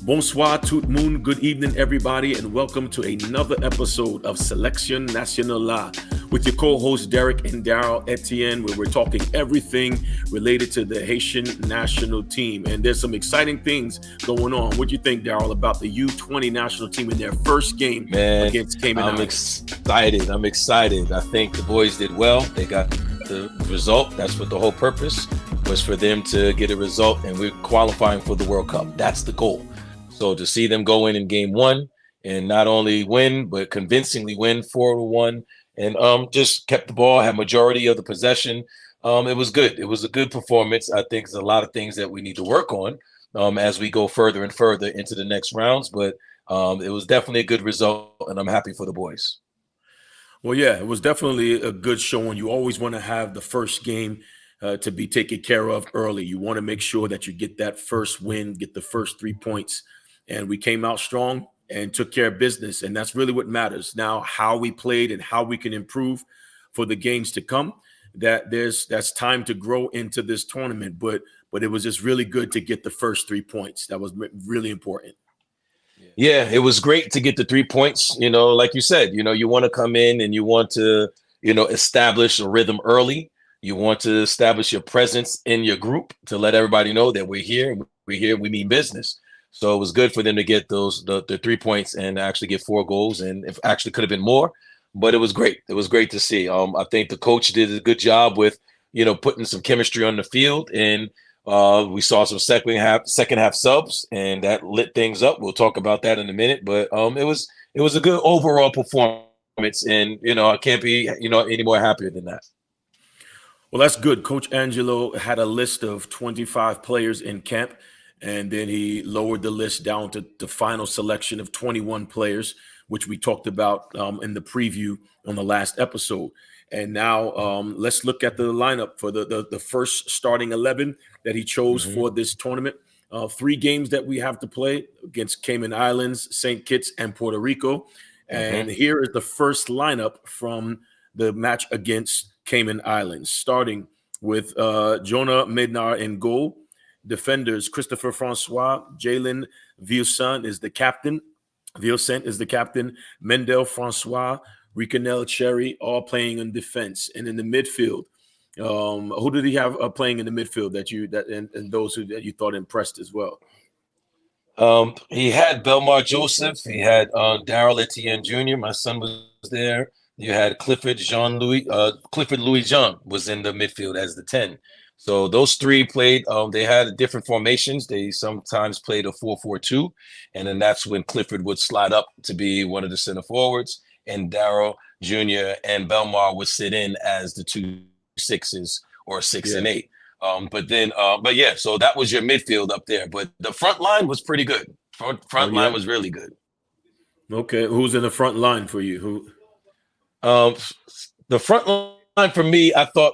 Bonsoir tout le monde, good evening everybody, and welcome to another episode of Selection Nacional with your co-hosts Derek and Daryl Etienne, where we're talking everything related to the Haitian national team. And there's some exciting things going on. What do you think, Daryl, about the U20 national team in their first game against Cayman Islands? I'm excited. I think the boys did well. They got the result. That's what the whole purpose was, for them to get a result, and we're qualifying for the World Cup. That's the goal. So to see them go in game one and not only win, but convincingly win 4-1, and just kept the ball, had majority of the possession. It was good. It was a good performance. I think there's a lot of things that we need to work on as we go further and further into the next rounds. But it was definitely a good result, and I'm happy for the boys. Well, yeah, it was definitely a good showing. You always want to have the first game to be taken care of early. You want to make sure that you get that first win, get the first 3 points. And we came out strong and took care of business. And that's really what matters. Now, how we played and how we can improve for the games to come, that's time to grow into this tournament. But it was just really good to get the first 3 points. That was really important. Yeah, it was great to get the 3 points. You know, like you said, you want to come in and you want to, establish a rhythm early. You want to establish your presence in your group to let everybody know that we're here. We're here. We mean business. So it was good for them to get the 3 points and actually get 4 goals. And if actually could have been more, but it was great. It was great to see. I think the coach did a good job with, putting some chemistry on the field. And we saw some second half subs, and that lit things up. We'll talk about that in a minute. But it was a good overall performance. And, I can't be, any more happier than that. Well, that's good. Coach Angelo had a list of 25 players in camp. And then he lowered the list down to the final selection of 21 players, which we talked about in the preview on the last episode. And now let's look at the lineup for the first starting 11 that he chose for this tournament. 3 games that we have to play against Cayman Islands, St. Kitts, and Puerto Rico. And here is the first lineup from the match against Cayman Islands, starting with Jonah Mednar in goal. Defenders, Christopher Francois, Jalen Vieussant is the captain. Mendel Francois, Ricanel Cherry, all playing in defense. And in the midfield, who did he have playing in the midfield and those that you thought impressed as well? He had Belmar Joseph. He had Daryl Etienne Jr. My son was there. You had Clifford Louis Jean was in the midfield as the 10. So those 3 played, they had different formations. They sometimes played a 4-4-2, and then that's when Clifford would slide up to be one of the center forwards, and Daryl Jr. and Belmar would sit in as the 2 6s or 6 and 8. So that was your midfield up there. But the front line was pretty good. Front line was really good. Okay, who's in the front line for you? The front line for me, I thought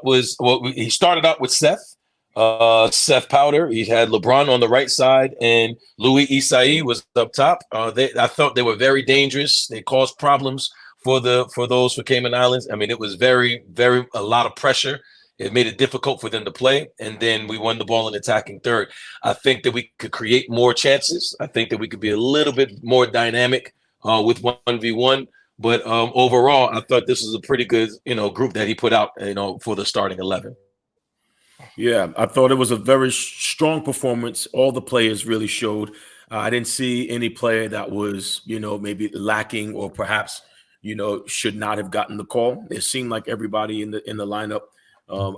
he started out with Seth Powder. He had LeBron on the right side, and Louis Isai was up top. I thought they were very dangerous. They caused problems for Cayman Islands. I mean, it was very, very a lot of pressure. It made it difficult for them to play, and then we won the ball in attacking third. I think that we could create more chances. I think that we could be a little bit more dynamic with 1v1. But overall, I thought this was a pretty good, group that he put out, for the starting 11. Yeah, I thought it was a very strong performance. All the players really showed. I didn't see any player that was, maybe lacking or perhaps, should not have gotten the call. It seemed like everybody in the lineup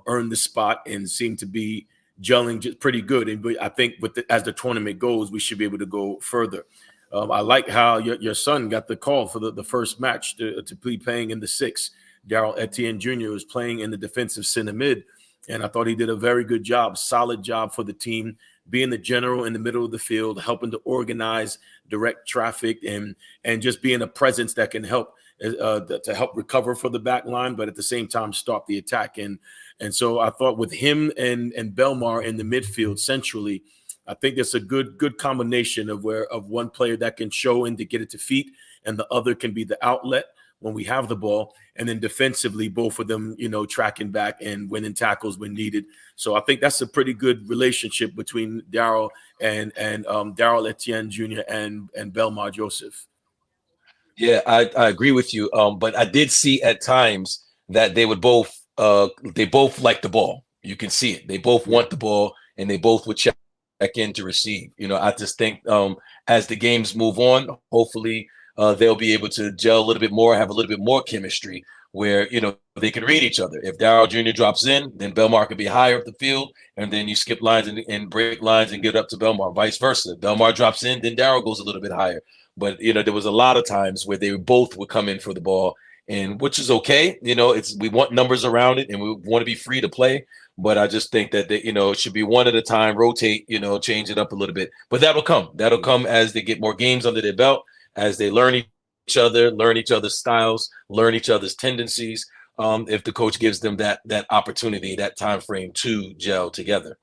earned the spot and seemed to be gelling just pretty good. And I think as the tournament goes, we should be able to go further. I like how your son got the call for the first match to be playing in the 6. Daryl Etienne Jr. was playing in the defensive center mid, and I thought he did a very good job, solid job for the team, being the general in the middle of the field, helping to organize, direct traffic, and just being a presence that can help to help recover for the back line, but at the same time stop the attack. And so I thought with him and Belmar in the midfield centrally, I think it's a good combination of one player that can show in to get it to feet, and the other can be the outlet when we have the ball, and then defensively, both of them, tracking back and winning tackles when needed. So I think that's a pretty good relationship between Daryl and Daryl Etienne Jr. and Belmar Joseph. Yeah, I agree with you. But I did see at times that they both like the ball. You can see it. They both want the ball, and they both would check in to receive. I just think as the games move on, hopefully they'll be able to gel a little bit more, have a little bit more chemistry where they can read each other. If Daryl Jr. drops in, then Belmar could be higher up the field, and then you skip lines and break lines and get up to Belmar. Vice versa. If Belmar drops in, then Daryl goes a little bit higher. But there was a lot of times where they both would come in for the ball, and which is okay. We want numbers around it, and we want to be free to play. But I just think that it should be one at a time, rotate, change it up a little bit. But that'll come. That'll come as they get more games under their belt, as they learn each other, learn each other's styles, learn each other's tendencies. If the coach gives them that opportunity, that time frame to gel together.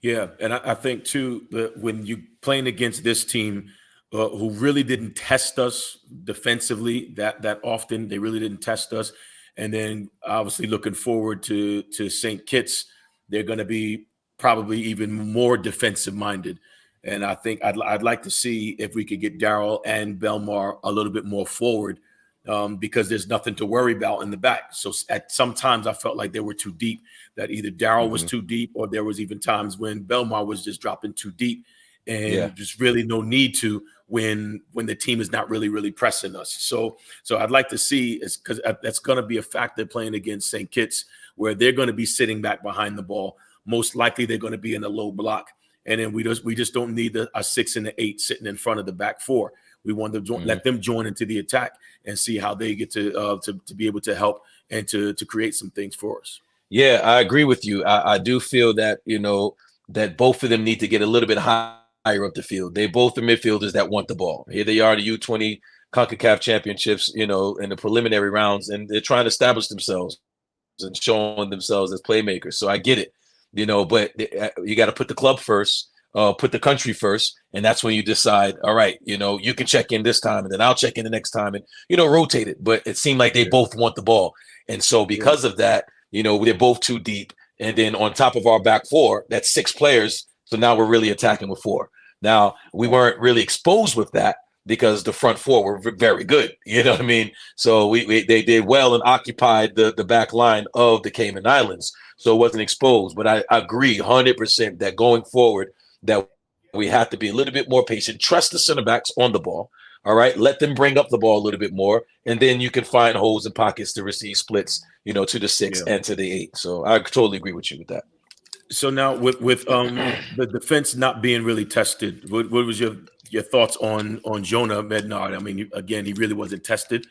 Yeah, and I think too that when you playing against this team, who really didn't test us defensively that often, they really didn't test us. And then obviously looking forward to St. Kitts, they're going to be probably even more defensive minded. And I think I'd like to see if we could get Daryl and Belmar a little bit more forward, because there's nothing to worry about in the back. So at sometimes I felt like they were too deep, that either Daryl was too deep, or there was even times when Belmar was just dropping too deep, and just really no need to when the team is not really pressing us. So I'd like to see, because that's going to be a factor playing against St. Kitts, where they're going to be sitting back behind the ball. Most likely they're going to be in a low block. And then we just don't need a 6 and an 8 sitting in front of the back four. We want to let them join into the attack and see how they get to be able to help and to create some things for us. Yeah, I agree with you. I do feel that, that both of them need to get a little bit higher up the field. They both are midfielders that want the ball. Here they are, the U20 CONCACAF championships, in the preliminary rounds, and they're trying to establish themselves and showing themselves as playmakers. So I get it, but you got to put the club first, put the country first, and that's when you decide, all right, you can check in this time, and then I'll check in the next time, and rotate it. But it seemed like they both want the ball, and so because of that, they're both too deep. And then on top of our back four, that's 6 players. So now we're really attacking with 4. Now we weren't really exposed with that because the front 4 were very good. You know what I mean? So they did well and occupied the back line of the Cayman Islands. So it wasn't exposed. But I agree 100% that going forward, that we have to be a little bit more patient. Trust the center backs on the ball. All right. Let them bring up the ball a little bit more. And then you can find holes and pockets to receive splits, to the 6 and to the 8. So I totally agree with you with that. So now with the defense not being really tested, what was your thoughts on Jonah Mednard? I mean, again, he really wasn't tested,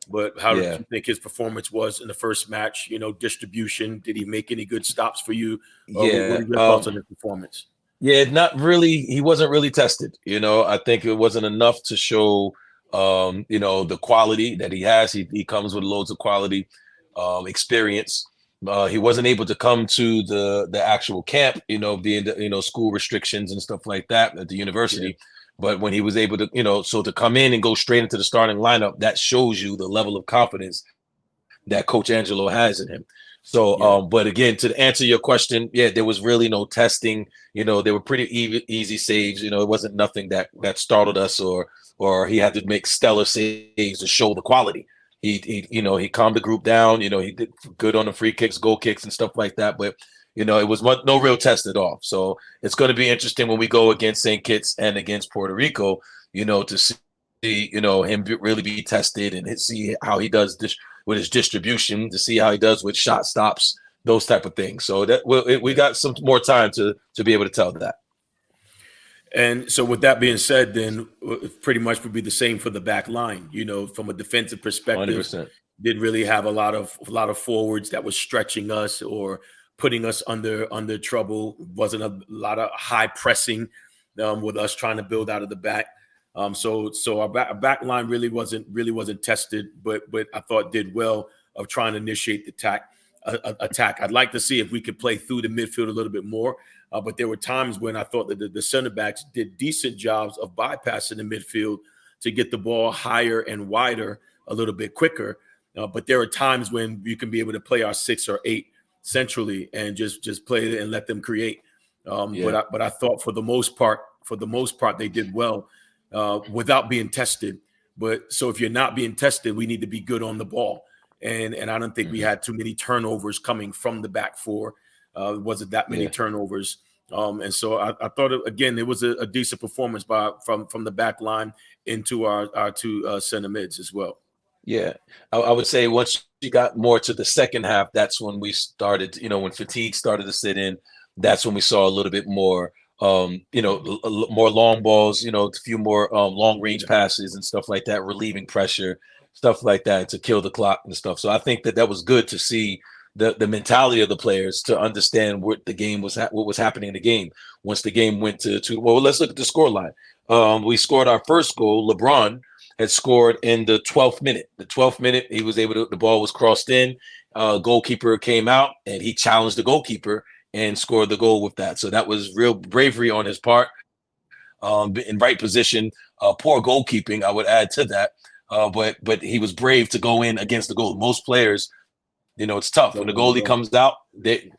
but how did you think his performance was in the first match? Distribution, did he make any good stops for you? What are your thoughts on his performance? Yeah, not really. He wasn't really tested. I think it wasn't enough to show, the quality that he has. He comes with loads of quality, experience. He wasn't able to come to the actual camp, being school restrictions and stuff like that at the university. Yeah. But when he was able to, so to come in and go straight into the starting lineup, that shows you the level of confidence that Coach Angelo has in him. So, but again, to answer your question, there was really no testing. They were pretty easy saves. It wasn't nothing that startled us or he had to make stellar saves to show the quality. He calmed the group down. He did good on the free kicks, goal kicks, and stuff like that. But it was no real test at all. So it's going to be interesting when we go against St. Kitts and against Puerto Rico. To see him really be tested and see how he does this with his distribution, to see how he does with shot stops, those type of things. So that we got some more time to be able to tell that. And so with that being said, then pretty much would be the same for the back line. From a defensive perspective, 100%. Didn't really have a lot of forwards that was stretching us or putting us under trouble. Wasn't a lot of high pressing with us trying to build out of the back. So our back line really wasn't tested, but I thought did well of trying to initiate the attack. I'd like to see if we could play through the midfield a little bit more. But there were times when I thought that the center backs did decent jobs of bypassing the midfield to get the ball higher and wider a little bit quicker. But there are times when you can be able to play our 6 or 8 centrally and just play it and let them create. But I thought for the most part, they did well without being tested. But so if you're not being tested, we need to be good on the ball. And I don't think we had too many turnovers coming from the back four. It wasn't that many turnovers. And so I thought, again, it was a decent performance from the back line into our two center mids as well. Yeah, I would say once you got more to the second half, that's when we started, when fatigue started to sit in, that's when we saw a little bit more, more long balls, a few more long range passes and stuff like that, relieving pressure, stuff like that to kill the clock and stuff. So I think that was good to see the mentality of the players to understand what the game was, what was happening in the game. Once the game went to well, let's look at the scoreline. We scored our first goal. LeBron had scored in the 12th minute. The 12th minute, he was able to, the ball was crossed in. Goalkeeper came out and he challenged the goalkeeper and scored the goal with that. So that was real bravery on his part. In right position, poor goalkeeping, I would add to that. But he was brave to go in against the goal. Most players, it's tough when the goalie comes out. They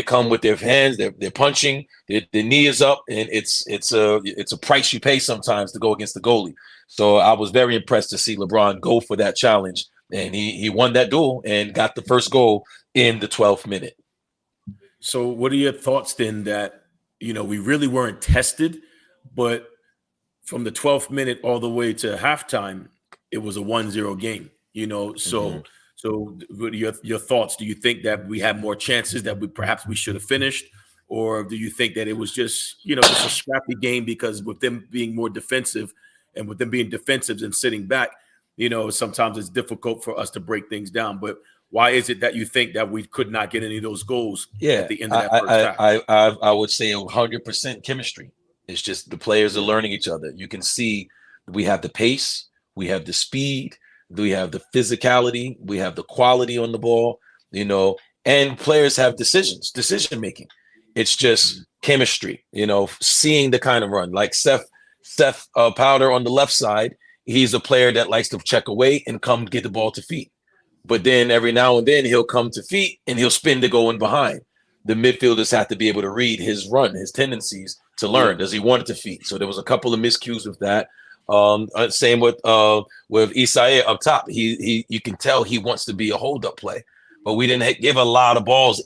come with their hands, they're punching, their knee is up, and it's a price you pay sometimes to go against the goalie. So I was very impressed to see LeBron go for that challenge, and he won that duel and got the first goal in the 12th minute. So what are your thoughts then that, we really weren't tested, but from the 12th minute all the way to halftime, it was a 1-0 game, So what are your thoughts? Do you think that we had more chances that we should have finished? Or do you think that it was just, just a scrappy game because with them being more defensive and with them being defensive and sitting back, sometimes it's difficult for us to break things down. But why is it that you think that we could not get any of those goals at the end of that first half? I would say 100% chemistry. It's just the players are learning each other. You can see we have the pace, we have the speed, we have the physicality, we have the quality on the ball, and players have decision making. It's just chemistry, seeing the kind of run like Seth Powder on the left side. He's a player that likes to check away and come get the ball to feet. But then every now and then he'll come to feet and he'll spin to go in behind. The midfielders have to be able to read his run, his tendencies to learn. Does he want it to feet? So there was a couple of miscues with that. Same with Isaiah up top. You can tell he wants to be a hold-up play, but we didn't give a lot of balls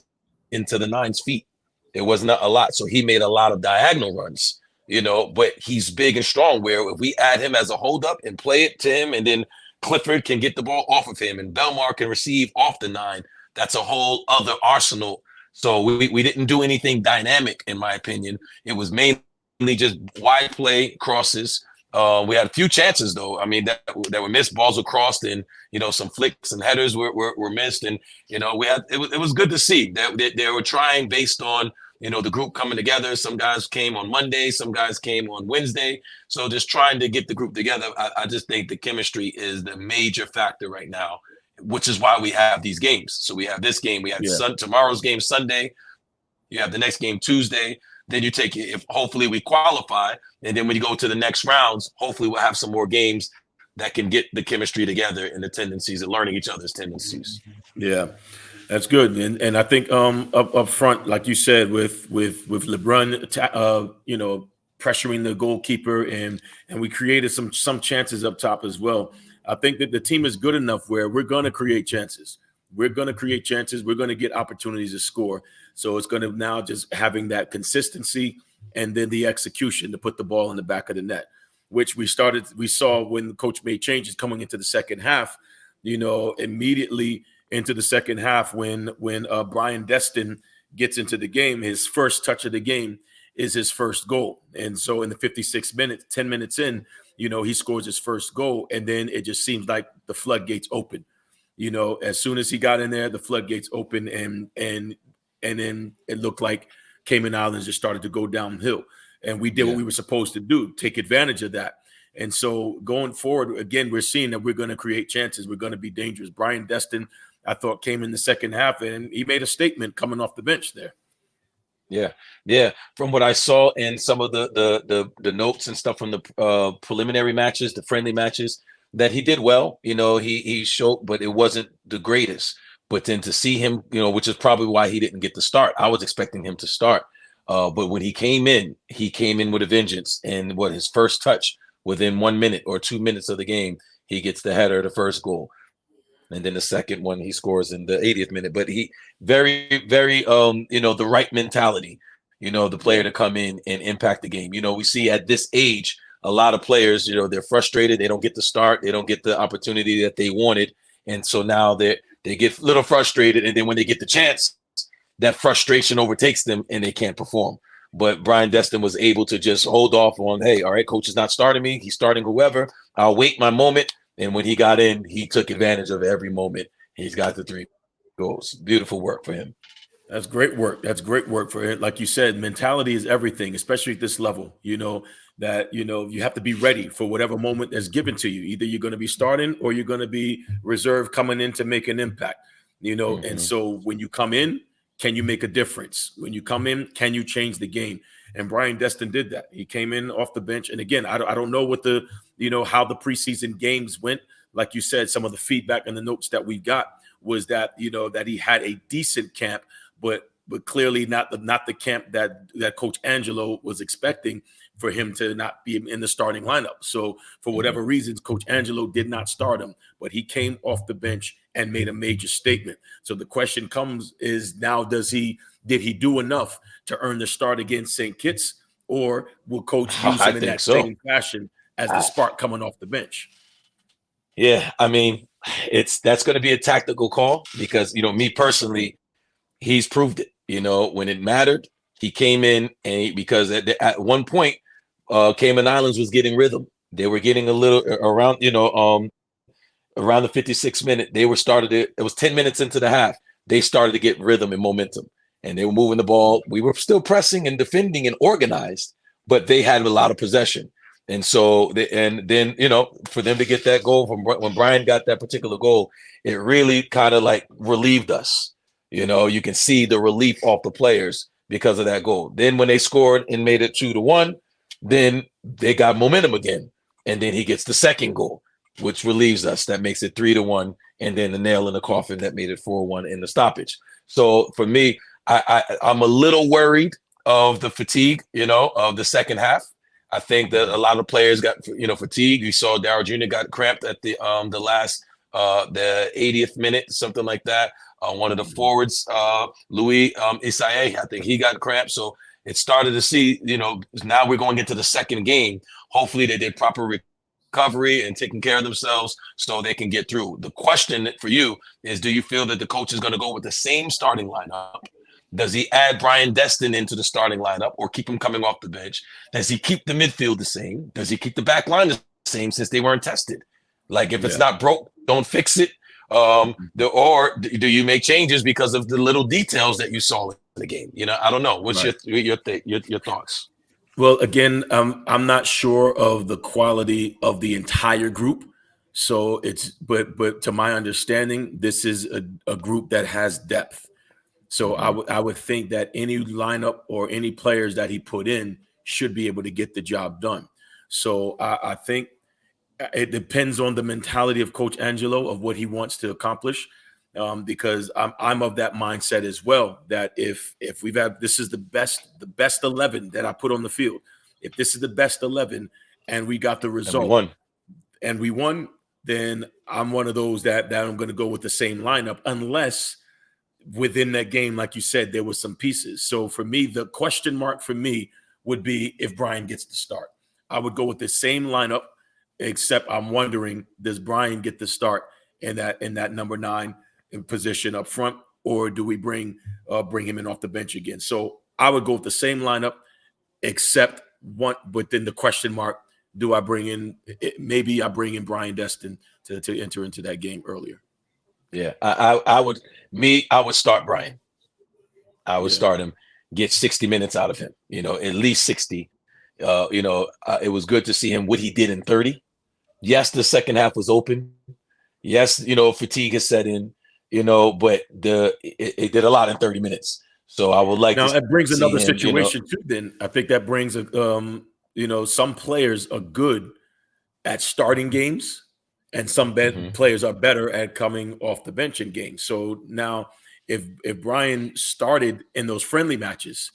into the 9's feet. It was not a lot. So he made a lot of diagonal runs, but he's big and strong where if we add him as a hold-up and play it to him, and then Clifford can get the ball off of him and Belmar can receive off the 9, that's a whole other arsenal. So we didn't do anything dynamic, in my opinion. It was mainly just wide play, crosses. We had a few chances, though. I mean, that were missed. Balls were crossed, and some flicks and headers were missed. And it was good to see that they were trying based on the group coming together. Some guys came on Monday, some guys came on Wednesday. So just trying to get the group together. I just think the chemistry is the major factor right now, which is why we have these games. So we have this game. We have tomorrow's game Sunday. You have the next game Tuesday. Then you take it, if hopefully we qualify. And then when you go to the next rounds, hopefully we'll have some more games that can get the chemistry together and the tendencies and learning each other's tendencies. Yeah, that's good. And I think up front, like you said, with LeBron, pressuring the goalkeeper and we created some chances up top as well. I think that the team is good enough where we're going to create chances. We're going to create chances. We're going to get opportunities to score. So it's going to now just having that consistency and then the execution to put the ball in the back of the net, which we saw when the coach made changes coming into the second half, immediately into the second half when Brian Destin gets into the game, his first touch of the game is his first goal. And so in the 56 minutes, 10 minutes in, he scores his first goal. And then it just seems like the floodgates open. As soon as he got in there, the floodgates open and then it looked like Cayman Islands just started to go downhill. And we did what we were supposed to do, take advantage of that. And so going forward, again, we're seeing that we're going to create chances. We're going to be dangerous. Brian Destin, I thought, came in the second half and he made a statement coming off the bench there. Yeah. From what I saw in some of the notes and stuff from the preliminary matches, the friendly matches, that he did well. He showed, but it wasn't the greatest. But then to see him, which is probably why he didn't get the start. I was expecting him to start. But when he came in with a vengeance. And his first touch within 1 minute or 2 minutes of the game, he gets the header, the first goal. And then the second one he scores in the 80th minute. But he very, very, the right mentality, the player to come in and impact the game. We see at this age, a lot of players, they're frustrated. They don't get the start. They don't get the opportunity that they wanted. And so now they get a little frustrated. And then when they get the chance, that frustration overtakes them and they can't perform. But Brian Destin was able to just hold off on, hey, all right, coach is not starting me. He's starting whoever. I'll wait my moment. And when he got in, he took advantage of every moment. He's got the 3 goals. Beautiful work for him. That's great work. That's great work for it. Like you said, mentality is everything, especially at this level. That you have to be ready for whatever moment that's given to you. Either you're going to be starting or you're going to be reserved coming in to make an impact. And so when you come in, can you make a difference? When you come in, can you change the game? And Brian Destin did that. He came in off the bench. And again, I don't know what how the preseason games went. Like you said, some of the feedback and the notes that we got was that, that he had a decent camp, but clearly not the camp that Coach Angelo was expecting for him to not be in the starting lineup. So for whatever reasons, Coach Angelo did not start him, but he came off the bench and made a major statement. So the question is now, did he do enough to earn the start against St. Kitts, or will Coach use him in that same fashion as the spark coming off the bench? Yeah, I mean, that's going to be a tactical call because, me personally, he's proved it. When it mattered, he came in because at one point, Cayman Islands was getting rhythm. They were getting a little around, around the 56th minute. It was 10 minutes into the half. They started to get rhythm and momentum, and they were moving the ball. We were still pressing and defending and organized, but they had a lot of possession. And so, then for them to get that goal from when Brian got that particular goal, it really kind of like relieved us. You can see the relief off the players because of that goal. Then when they scored and made it 2-1, then they got momentum again. And then he gets the second goal, which relieves us. That makes it 3-1. And then the nail in the coffin that made it 4-1 in the stoppage. So for me, I'm a little worried of the fatigue, of the second half. I think that a lot of players got, fatigued. We saw Darryl Jr. got cramped at the last, the 80th minute, something like that. One of the forwards, Louis Isaie, I think he got cramped. So it started to see, now we're going into the second game. Hopefully they did proper recovery and taking care of themselves so they can get through. The question for you is, do you feel that the coach is going to go with the same starting lineup? Does he add Brian Destin into the starting lineup or keep him coming off the bench? Does he keep the midfield the same? Does he keep the back line the same since they weren't tested? Like if it's not broke, don't fix it. Or do you make changes because of the little details that you saw in the game? I don't know. What's your thoughts? Well, again, I'm not sure of the quality of the entire group. So but to my understanding, this is a group that has depth. So I would think that any lineup or any players that he put in should be able to get the job done. So I think it depends on the mentality of Coach Angelo of what he wants to accomplish, because I'm of that mindset as well. That if this is the best 11 that I put on the field, if this is the best 11 and we got the result and we won, then I'm one of those that I'm going to go with the same lineup unless within that game, like you said, there was some pieces. So for me, the question mark for me would be if Brian gets the start. I would go with the same lineup, except I'm wondering, does Brian get the start in that number 9 in position up front, or do we bring him in off the bench again? So I would go with the same lineup, except one. But then the question mark: do I bring in? Maybe I bring in Brian Destin to enter into that game earlier. Yeah, I would start Brian. I would start him, get 60 minutes out of him. At least 60. It was good to see him what he did in 30. Yes, the second half was open. Yes, fatigue has set in. But it did a lot in 30 minutes. So I would like. Now it brings another situation too. Then I think that brings some players are good at starting games, and some Mhm. players are better at coming off the bench in games. So now, if Brian started in those friendly matches,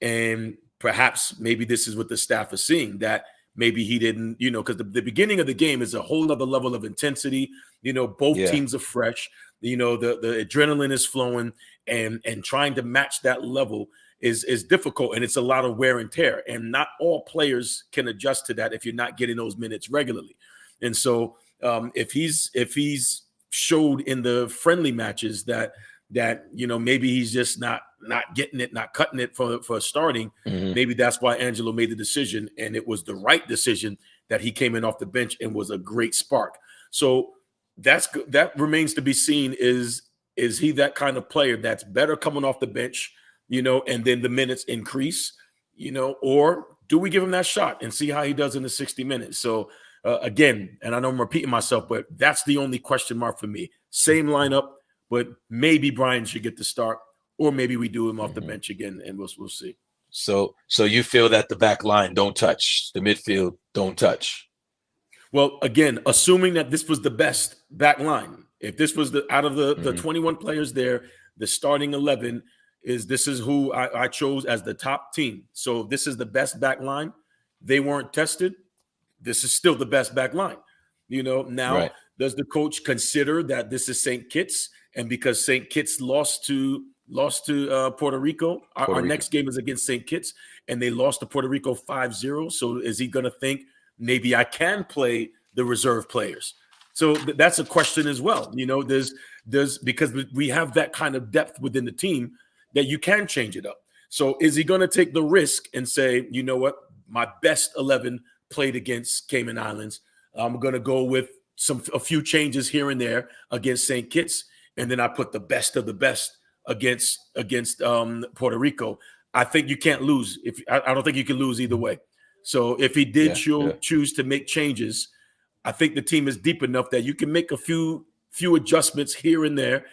and perhaps maybe this is what the staff is seeing, that maybe he didn't, because the beginning of the game is a whole other level of intensity. Both Yeah. teams are fresh. The adrenaline is flowing, and trying to match that level is difficult, and it's a lot of wear and tear. And not all players can adjust to that if you're not getting those minutes regularly. And so if he's showed in the friendly matches that maybe he's just not getting it, not cutting it for starting, Mhm. maybe that's why Angelo made the decision, and it was the right decision that he came in off the bench and was a great spark. So that remains to be seen. Is he that kind of player that's better coming off the bench, and then the minutes increase, or do we give him that shot and see how he does in the 60 minutes? So again, and I know I'm repeating myself, but that's the only question mark for me. Same lineup, but maybe Brian should get the start, or maybe we do him off the Mhm. bench again, and we'll see. So you feel that the back line don't touch, the midfield don't touch. Well, again, assuming that this was the best back line, if this was out of the Mhm. 21 players there, the starting 11 this is who I chose as the top team. So this is the best back line. They weren't tested. This is still the best back line. Now, Right. does the coach consider that this is St. Kitts, and because St. Kitts lost to Puerto Rico, Puerto our Rico. next game is against St. Kitts, and they lost to Puerto Rico 5-0. So is he going to think maybe I can play the reserve players? So that's a question as well. There's because we have that kind of depth within the team that you can change it up. So is he going to take the risk and say, you know what, my best 11 played against Cayman Islands. I'm going to go with a few changes here and there against St. Kitts, and then I put the best of the best against Puerto Rico. I think you can't lose. I don't think you can lose either way. So if he did Yeah. Yeah. choose to make changes, I think the team is deep enough that you can make a few adjustments here and there,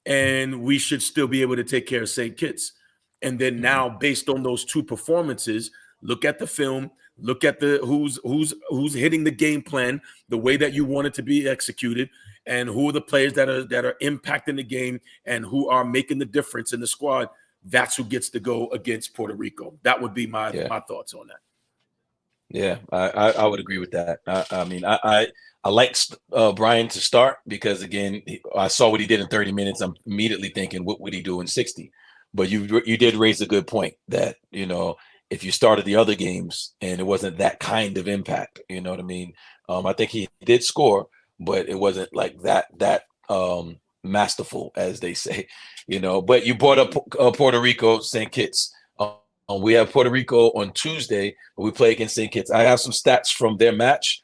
and we should still be able to take care of St. Kitts. And then Mhm. now, based on those two performances, look at the film, look at the who's hitting the game plan the way that you want it to be executed, and who are the players that are impacting the game and who are making the difference in the squad. That's who gets to go against Puerto Rico. That would be my Yeah. thoughts on that. Yeah, I would agree with that. I mean, I like Brian to start because again, I saw what he did in 30 minutes. I'm immediately thinking, what would he do in 60? But you did raise a good point that if you started the other games and it wasn't that kind of impact, you know what I mean. I think he did score, but it wasn't like that masterful as they say, But you brought up Puerto Rico, St. Kitts. We have Puerto Rico on Tuesday. We play against St. Kitts. I have some stats from their match.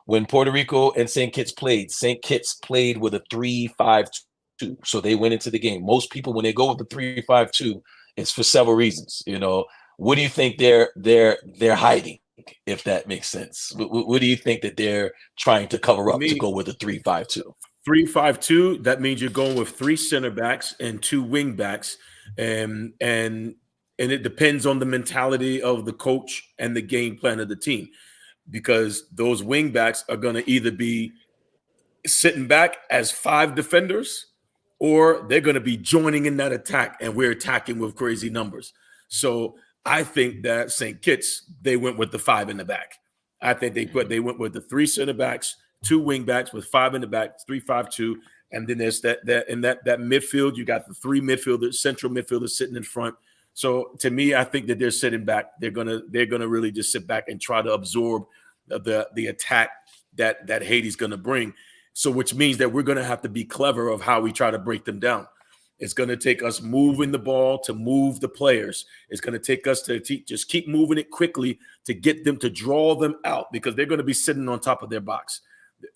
When Puerto Rico and St. Kitts played with a 3-5-2. So they went into the game. Most people, when they go with the 3-5-2, it's for several reasons. What do you think they're hiding, if that makes sense? What do you think that they're trying to cover For up to me, go with a 3-5-2? 3-5-2. That means you're going with three center backs and two wing backs, and it depends on the mentality of the coach and the game plan of the team, because those wing backs are going to either be sitting back as five defenders, or they're going to be joining in that attack, and we're attacking with crazy numbers. So I think that St. Kitts, they went with the five in the back. I think they went with the three center backs, two wing backs with five in the back, 3-5-2, and then there's that in that midfield. You got the three midfielders, central midfielders sitting in front. So to me, I think that they're sitting back. They're gonna really just sit back and try to absorb the attack that Haiti's gonna bring. So which means that we're gonna have to be clever of how we try to break them down. It's going to take us moving the ball to move the players. It's going to take us to just keep moving it quickly to get them to draw them out, because they're going to be sitting on top of their box,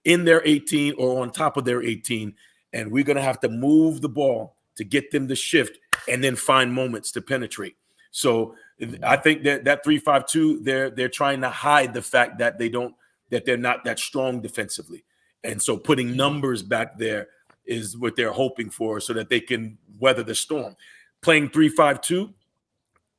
in their 18 or on top of their 18. And we're going to have to move the ball to get them to shift and then find moments to penetrate. So I think that 3-5-2, they're trying to hide the fact that they're not that strong defensively. And so putting numbers back there is what they're hoping for, so that they can weather the storm. Playing 3-5-2,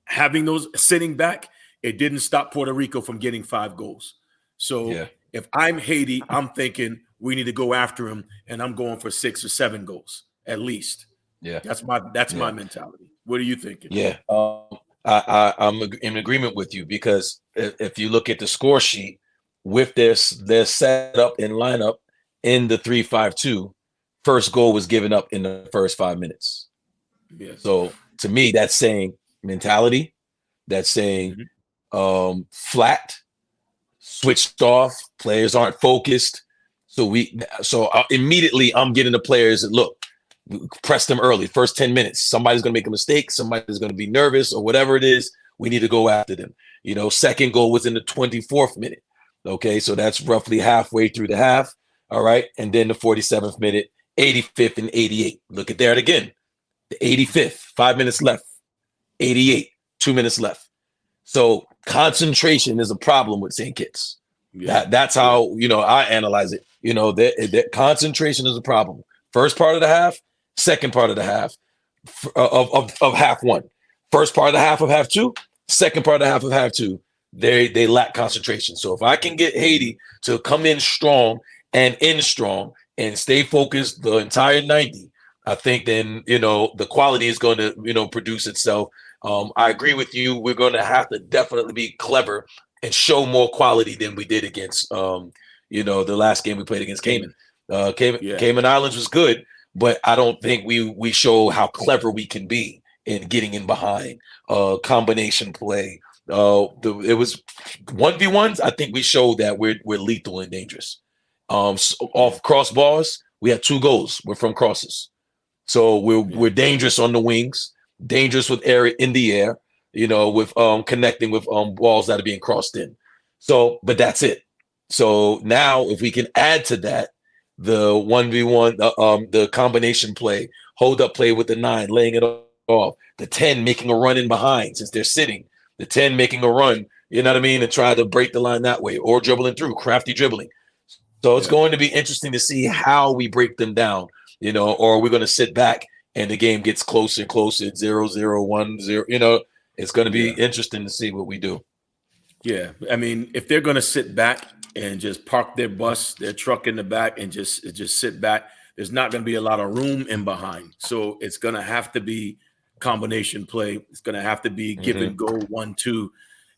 having those sitting back, it didn't stop Puerto Rico from getting 5 goals. So Yeah. if I'm Haiti, I'm thinking, we need to go after him, and I'm going for 6 or 7 goals at least. Yeah, That's my mentality. What are you thinking? yeah. I'm in agreement with you because if you look at the score sheet with their setup and lineup in the 3-5-2, first goal was given up in the first 5 minutes. Yeah. So to me, that's saying mentality. That's saying flat, switched off. Players aren't focused. So immediately I'm getting the players that look, press them early, first 10 minutes. Somebody's going to make a mistake. Somebody's going to be nervous or whatever it is. We need to go after them. Second goal was in the 24th minute. Okay, so that's roughly halfway through the half. All right, and then the 47th minute, 85th and 88. Look at that again. The 85th, 5 minutes left. 88, 2 minutes left. So concentration is a problem with St. Kitts. Yeah. That's how I analyze it. That concentration is a problem. First part of the half, second part of the half of half one. First part of the half of half two, second part of the half of half two. They lack concentration. So if I can get Haiti to come in strong and end strong and stay focused the entire 90, I think then the quality is going to produce itself. I agree with you. We're going to have to definitely be clever and show more quality than we did against the last game we played against Cayman. Cayman Islands was good, but I don't think we show how clever we can be in getting in behind combination play. It was 1v1s. I think we showed that we're lethal and dangerous. Off crossbars, we had 2 goals. We're from crosses, so we're dangerous on the wings, dangerous with air in the air. With connecting with balls that are being crossed in. So, but that's it. So now, if we can add to that the 1v1, the combination play, hold up play with the 9, laying it off, the 10 making a run in behind since they're sitting, the 10 making a run, you know what I mean, and try to break the line that way, or dribbling through, crafty dribbling. So it's going to be interesting to see how we break them down, or we're going to sit back and the game gets closer and closer, 0-0, 1-0, It's going to be interesting to see what we do. Yeah. I mean, if they're going to sit back and just park their bus, their truck in the back and just sit back, there's not going to be a lot of room in behind. So it's going to have to be combination play. It's going to have to be give and go 1-2.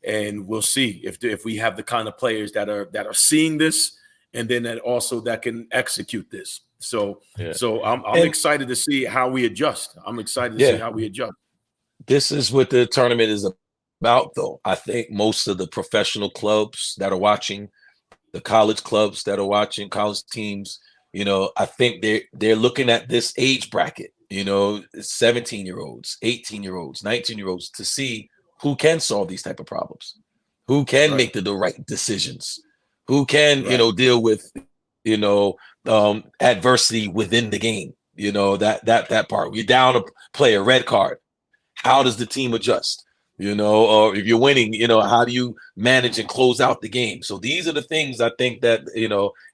And we'll see if we have the kind of players that are seeing this and then that can execute this. So I'm excited to see how we adjust. I'm excited to see how we adjust. This is what the tournament is about, though. I think most of the professional clubs that are watching, the college clubs that are watching, college teams, I think they're looking at this age bracket, 17-year-olds, 18-year-olds, 19-year-olds, to see who can solve these type of problems, who can make the right decisions, who can, deal with, adversity within the game, that part. You're down a player, red card. How does the team adjust? Or if you're winning, how do you manage and close out the game? So these are the things I think that,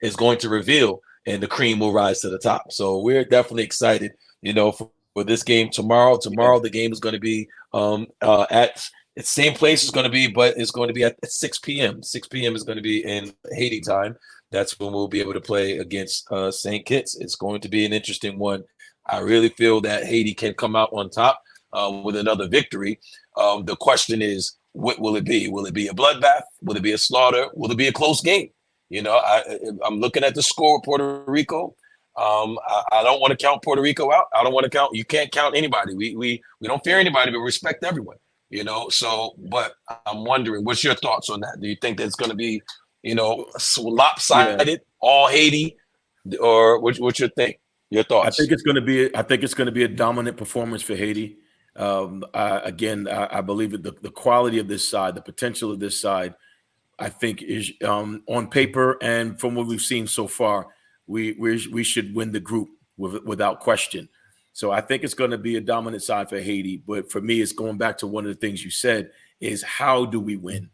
is going to reveal, and the cream will rise to the top. So we're definitely excited, for this game tomorrow. Tomorrow, the game is going to be at the same place it's going to be, but it's going to be at 6 p.m. 6 p.m. is going to be in Haiti time. That's when we'll be able to play against St. Kitts. It's going to be an interesting one. I really feel that Haiti can come out on top with another victory. The question is, what will it be? Will it be a bloodbath? Will it be a slaughter? Will it be a close game? I'm looking at the score of Puerto Rico. I don't want to count Puerto Rico out. I don't want to count. You can't count anybody. We don't fear anybody, but respect everyone. So, but I'm wondering, what's your thoughts on that? Do you think that's going to be, lopsided, all Haiti, or what's your thing? Your thoughts? I think it's going to be a dominant performance for Haiti. I believe that the quality of this side, the potential of this side, I think is on paper and from what we've seen so far, we should win the group without question. So I think it's going to be a dominant side for Haiti. But for me, it's going back to one of the things you said is, how do we win?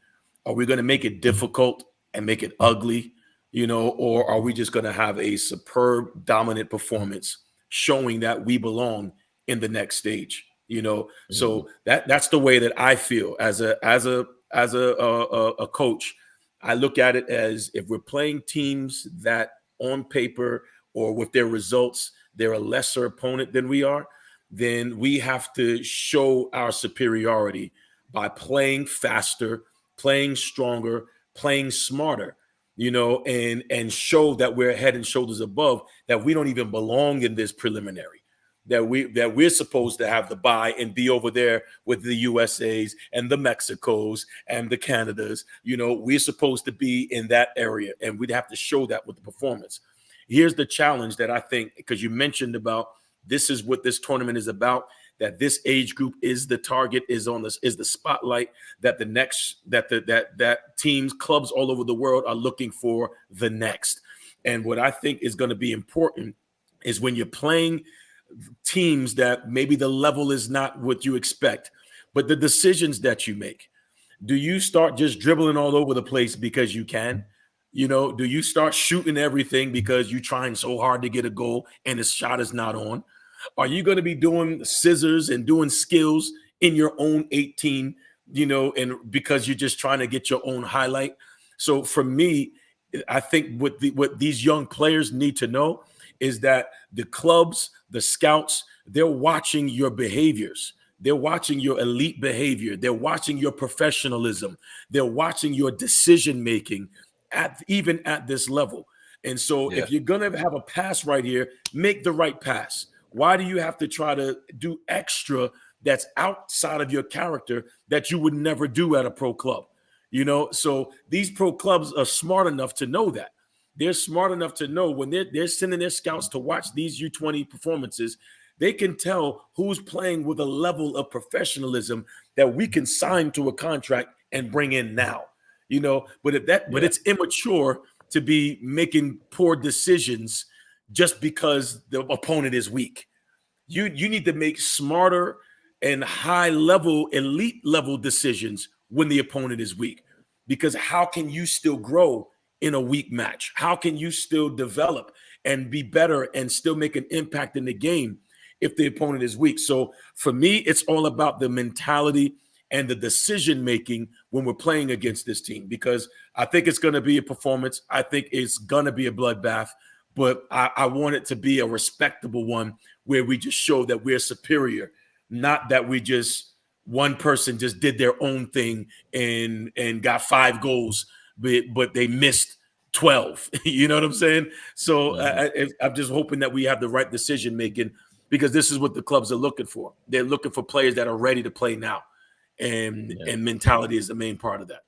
Are we going to make it difficult and make it ugly, or are we just going to have a superb, dominant performance showing that we belong in the next stage? So that's the way that I feel as a coach. I look at it as, if we're playing teams that on paper or with their results, they're a lesser opponent than we are, then we have to show our superiority by playing faster, playing stronger, playing smarter, and show that we're head and shoulders above, that we don't even belong in this preliminary, that we're supposed to have the bye and be over there with the USAs and the Mexicos and the Canadas. We're supposed to be in that area, and we'd have to show that with the performance. Here's the challenge that I think, because you mentioned about this is what this tournament is about, that this age group is the target, is the spotlight, that that teams, clubs all over the world are looking for the next. And what I think is going to be important is when you're playing teams that maybe the level is not what you expect, but the decisions that you make. Do you start just dribbling all over the place because you can? Do you start shooting everything because you're trying so hard to get a goal and the shot is not on? Are you going to be doing scissors and doing skills in your own 18, and because you're just trying to get your own highlight? So for me, I think what these young players need to know is that the clubs, the scouts, they're watching your behaviors. They're watching your elite behavior. They're watching your professionalism. They're watching your decision-making even at this level. And so if you're going to have a pass right here, make the right pass. Why do you have to try to do extra that's outside of your character that you would never do at a pro club? So these pro clubs are smart enough to know that. They're smart enough to know when they're sending their scouts to watch these U20 performances, they can tell who's playing with a level of professionalism that we can sign to a contract and bring in now. But it's immature to be making poor decisions just because the opponent is weak. You need to make smarter and high level, elite level decisions when the opponent is weak. Because how can you still grow in a weak match? How can you still develop and be better and still make an impact in the game if the opponent is weak? So for me, it's all about the mentality and the decision making when we're playing against this team, because I think it's going to be a performance. I think it's going to be a bloodbath, but I want it to be a respectable one where we just show that we're superior, not that we just one person just did their own thing and got 5 goals, but they missed 12. You know what I'm saying? So I'm just hoping that we have the right decision making, because this is what the clubs are looking for. They're looking for players that are ready to play now. And mentality is the main part of that.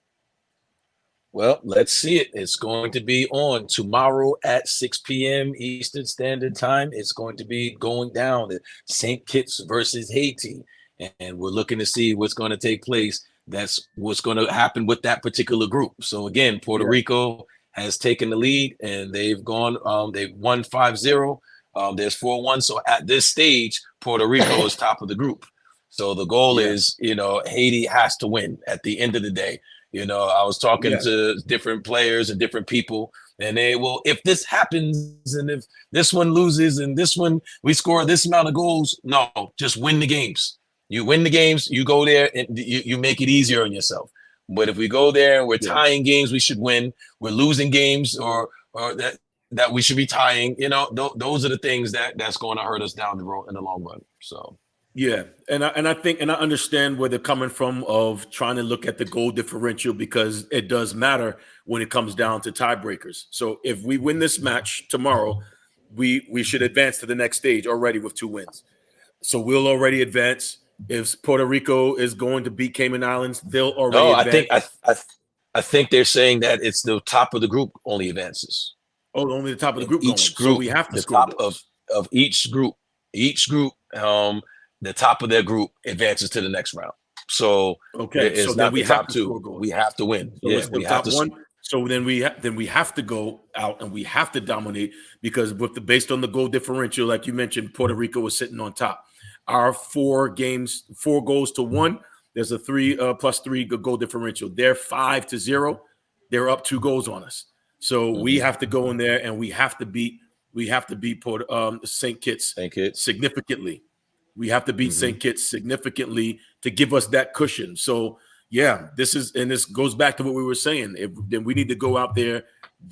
Well, let's see it. It's going to be on tomorrow at 6 p.m. Eastern Standard Time. It's going to be going down at St. Kitts versus Haiti. And we're looking to see what's going to take place. That's what's going to happen with that particular group. So again, Puerto Rico has taken the lead and they've won 5-0. There's 4-1. So at this stage, Puerto Rico is top of the group. So the goal is, Haiti has to win at the end of the day. I was talking to different players and different people, and they will, if this happens and if this one loses and this one, we score this amount of goals, no, just win the games. You win the games, you go there and you make it easier on yourself. But if we go there and we're tying games, we should win. We're losing games or that we should be tying, those are the things that's going to hurt us down the road in the long run. So. Yeah, and I think and I understand where they're coming from of trying to look at the goal differential, because it does matter when it comes down to tiebreakers. So if we win this match tomorrow, we should advance to the next stage already with 2 wins. So we'll already advance. If Puerto Rico is going to beat Cayman Islands, they'll already advance. I think they're saying that it's the top of the group only advances. Oh, only the top of the group. Each group, so we have to the top of each group. Each group, the top of their group advances to the next round. So it's not the top 2. We have to win. So we have to win. So then we have to go out and we have to dominate, because based on the goal differential, like you mentioned, Puerto Rico was sitting on top. Our 4 goals to 1. There's a 3+3 goal differential. They're 5-0. They're up 2 goals on us. So we have to go in there and we have to beat St. Kitts significantly. We have to beat St. Kitts significantly to give us that cushion. So this goes back to what we were saying. Then we need to go out there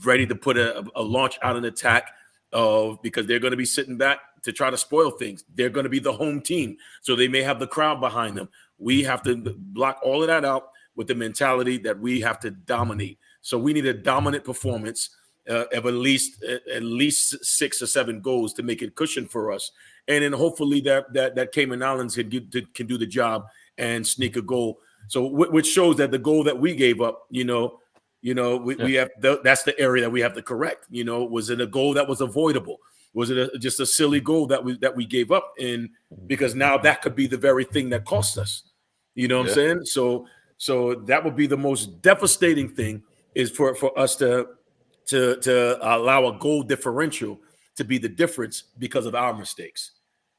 ready to put a launch out an attack because they're going to be sitting back to try to spoil things. They're going to be the home team, so they may have the crowd behind them. We have to block all of that out with the mentality that we have to dominate. So we need a dominant performance of at least 6 or 7 goals to make it cushion for us, and then hopefully that Cayman Islands can do the job and sneak a goal. So which shows that the goal that we gave up, we have that's the area that we have to correct. Was it a goal that was avoidable? Was it just a silly goal that we gave up? And because now that could be the very thing that cost us. You know what I'm saying? So that would be the most devastating thing, is for us to allow a goal differential to be the difference because of our mistakes,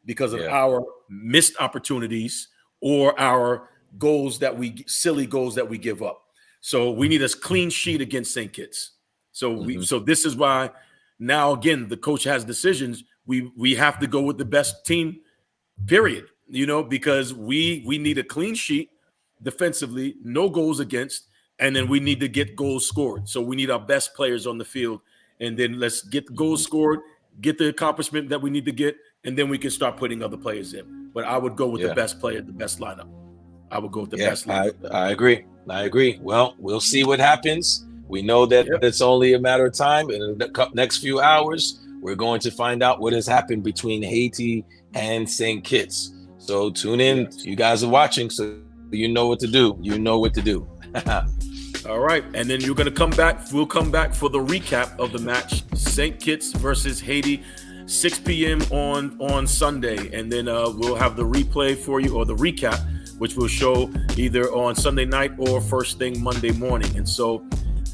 because of our missed opportunities or our silly goals that we give up. So we need a clean sheet against St. Kitts. So this is why now, again, the coach has decisions. We have to go with the best team, period. Because we need a clean sheet defensively, no goals against, and then we need to get goals scored. So we need our best players on the field, and then let's get the goals scored, get the accomplishment that we need to get, and then we can start putting other players in. But I would go with the best player, the best lineup. I would go with the best lineup. I agree. Well, we'll see what happens. We know that it's only a matter of time. In the next few hours, we're going to find out what has happened between Haiti and St. Kitts. So tune in. You guys are watching, so you know what to do. All right. And then you're going to come back. We'll come back for the recap of the match. St. Kitts versus Haiti, 6 p.m. on Sunday. And then we'll have the replay for you, or the recap, which will show either on Sunday night or first thing Monday morning. And so,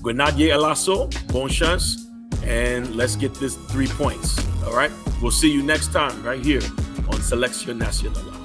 Grenadier Elasso, bon chance, and let's get this 3 points. All right. We'll see you next time right here on Selección Nacional.